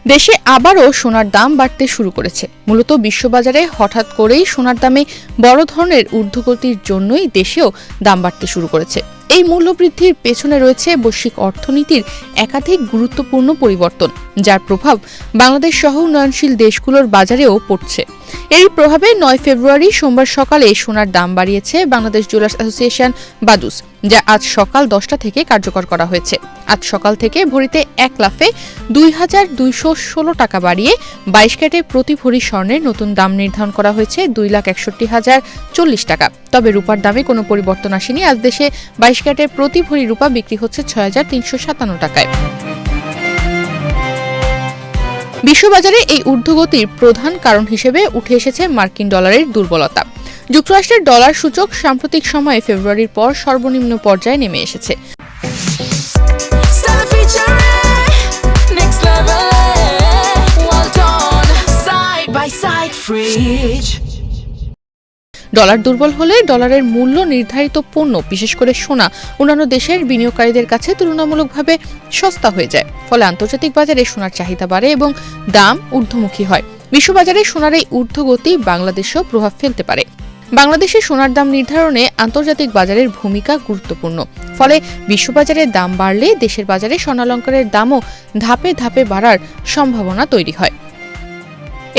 দেশে আবারও সোনার দাম বাড়তে শুরু করেছে। মূলত বিশ্ববাজারে হঠাৎ করেই সোনার দামে বড় ধরনের ঊর্ধ্বগতির জন্যই দেশেও দাম বাড়তে শুরু করেছে। এই মূল্যবৃদ্ধির পেছনে রয়েছে বৈশ্বিক অর্থনীতির একাধিক গুরুত্বপূর্ণ পরিবর্তন, যার প্রভাব বাংলাদেশ সহ উন্নয়নশীল দেশগুলোর বাজারেও পড়ছে। এরই প্রভাবে 9 ফেব্রুয়ারি সোমবার সকালে সোনার দাম বাড়িয়েছে বাংলাদেশ জুয়েলার্স অ্যাসোসিয়েশন বাদুস, যা আজ সকাল 10টা থেকে কার্যকর করা হয়েছে। আজ সকাল থেকে ভরিতে 1 লাফে 2,216 টাকা বাড়িয়ে 22 ক্যারেটে প্রতি ভরি স্বর্ণের নতুন দাম নির্ধারণ করা হয়েছে 2,61,040 টাকা। তবে রূপার দামে কোনো পরিবর্তন আসেনি। আজ দেশে 22 ক্যারেটের প্রতি ভরি রূপা বিক্রি হচ্ছে 6,357 টাকায়। বিশ্ববাজারে এই ঊর্ধ্বগতির প্রধান কারণ হিসেবে উঠে এসেছে মার্কিন ডলারের দুর্বলতা। যুক্তরাষ্ট্রের ডলার সূচক সাম্প্রতিক সময়ে ফেব্রুয়ারির পর সর্বনিম্ন পর্যায়ে নেমে এসেছে। ডলার দুর্বল হলে ডলারের মূল্য নির্ধারিত পণ্য, বিশেষ করে সোনা, অন্যান্য দেশের বিনিয়োগকারীদের কাছে তুলনামূলকভাবে সস্তা হয়ে যায়। ফলে আন্তর্জাতিক বাজারে সোনার চাহিদা বাড়ে এবং দাম ঊর্ধ্বমুখী হয়। বিশ্ববাজারে সোনার এই ঊর্ধ্বগতি বাংলাদেশেও প্রভাব ফেলতে পারে। বাংলাদেশে সোনার দাম নির্ধারণে আন্তর্জাতিক বাজারের ভূমিকা গুরুত্বপূর্ণ। ফলে বিশ্ববাজারে দাম বাড়লে দেশের বাজারে স্বর্ণালংকারের দামও ধাপে ধাপে বাড়ার সম্ভাবনা তৈরি হয়।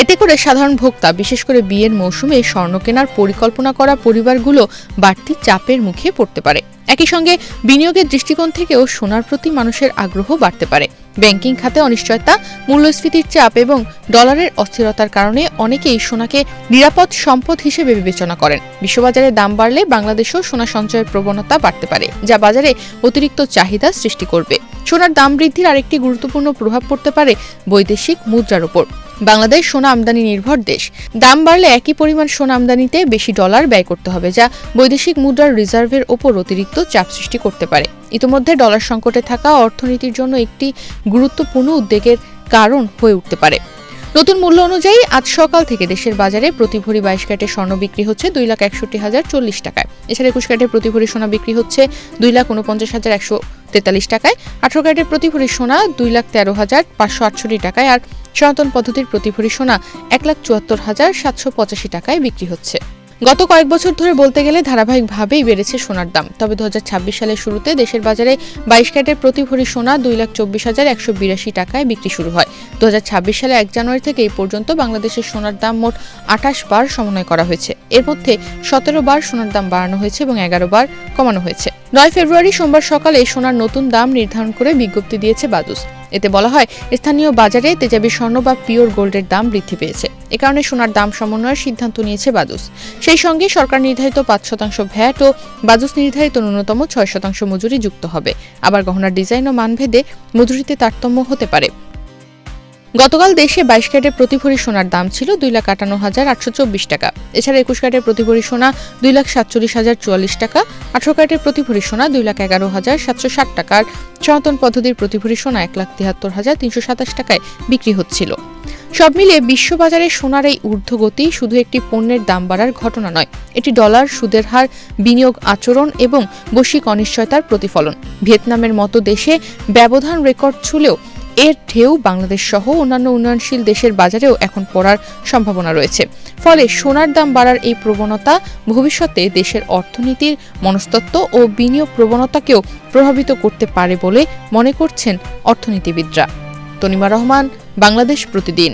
এতে করে সাধারণ ভোক্তা, বিশেষ করে বিয়ের মৌসুমে স্বর্ণ কেনার পরিকল্পনা করা পরিবারগুলো বাড়তি চাপের মুখে পড়তে পারে। একই সঙ্গে বিনিয়োগের দৃষ্টিকোণ থেকেও সোনার প্রতি মানুষের আগ্রহ বাড়তে পারে। ব্যাংকিং খাতে অনিশ্চয়তা, মূল্যস্ফীতির চাপ এবং ডলারের অস্থিরতার কারণে অনেকেই সোনাকে নিরাপদ সম্পদ হিসেবে বিবেচনা করেন। বিশ্ববাজারে দাম বাড়লে বাংলাদেশেও সোনা সঞ্চয়ের প্রবণতা বাড়তে পারে, যা বাজারে অতিরিক্ত চাহিদা সৃষ্টি করবে। সোনার দাম বৃদ্ধির আরেকটি গুরুত্বপূর্ণ প্রভাব পড়তে পারে বৈদেশিক মুদ্রার উপর। বাংলাদেশ সোনা আমদানি নির্ভর দেশ। দাম বাড়লে একই পরিমাণ সোনা আমদানিতে বেশি ডলার ব্যয় করতে হবে, যা বৈদেশিক মুদ্রার রিজার্ভের ওপর অতিরিক্ত চাপ সৃষ্টি করতে পারে। ইতিমধ্যে ডলার সংকটে থাকা অর্থনীতির জন্য একটি গুরুত্বপূর্ণ উদ্বেগের কারণ হয়ে উঠতে পারে। নতুন মূল্য অনুযায়ী আজ সকাল থেকে দেশের বাজারে প্রতি ভরি 22 ক্যারেটের স্বর্ণ বিক্রি হচ্ছে 2,61,040 টাকায়। এছাড়া 21 ক্যারেটের প্রতি ভরি সোনা বিক্রি হচ্ছে 2,49,143 টাকায়। 18 ক্যারেটের প্রতি ভরি সোনা 2,13,568 টাকায়। আর সনাতন পদ্ধতির প্রতি ভরি সোনা 1,74,785 টাকায় বিক্রি হচ্ছে। গত কয়েক বছর ধরে বলতে গেলে ধারাবাহিকভাবেই বেড়েছে সোনার দাম। তবে 2026 সালের শুরুতে দেশের বাজারে 22 ক্যারেটের প্রতি ভরি সোনা 2,24,182 টাকায় বিক্রি শুরু হয়। 2026 সালে 1 জানুয়ারি থেকে এই পর্যন্ত বাংলাদেশের সোনার দাম মোট 28 বার সমন্বয় করা হয়েছে। এর মধ্যে 17 বার সোনার দাম বাড়ানো হয়েছে এবং 11 বার কমানো হয়েছে। 9 ফেব্রুয়ারি সোমবার সকালে সোনার নতুন দাম নির্ধারণ করে বিজ্ঞপ্তি দিয়েছে বাদুস। এতে বলা হয়, স্থানীয় বাজারে তেজাবি স্বর্ণ বা পিওর গোল্ডের দাম বৃদ্ধি পেয়েছে। এ কারণে সোনার দাম সমন্বয়ের সিদ্ধান্ত নিয়েছে বাদুস। সেই সঙ্গে সরকার নির্ধারিত 5% ভ্যাট ও বাদুস নির্ধারিত ন্যূনতম 6% মজুরি যুক্ত হবে। আবার গহনার ডিজাইন ও মানভেদে মজুরিতে তারতম্য হতে পারে। গতকাল দেশে 22 ক্যারেটের প্রতি ভরি সোনার দাম ছিল 2,58,824 টাকা। এছাড়া 21 ক্যারেটের প্রতি ভরি সোনা 2,47,044 টাকা। 18 ক্যারেটের প্রতি ভরি সোনা 2,11,760 টাকা। আর সনাতন পদ্ধতির প্রতি ভরি সোনা 1,73,327 টাকায় বিক্রি হচ্ছিল। সব মিলিয়ে বিশ্ববাজারে সোনার এই ঊর্ধ্বগতি শুধু একটি পণ্যের দাম বাড়ার ঘটনা নয়, এটি ডলার, সুদের হার, বিনিয়োগ আচরণ এবং বৈশ্বিক অনিশ্চয়তার প্রতিফলন। ভিয়েতনামের মতো দেশে ব্যবধান রেকর্ড ছুঁলেও এর ঢেউ বাংলাদেশ সহ অন্যান্য উন্নয়নশীল দেশের বাজারেও এখন পড়ার সম্ভাবনা রয়েছে। ফলে সোনার দাম বাড়ার এই প্রবণতা ভবিষ্যতে দেশের অর্থনীতির মনস্তত্ত্ব ও বিনিয়োগ প্রবণতাকেও প্রভাবিত করতে পারে বলে মনে করছেন অর্থনীতিবিদরা। তনিমা রহমান, বাংলাদেশ প্রতিদিন।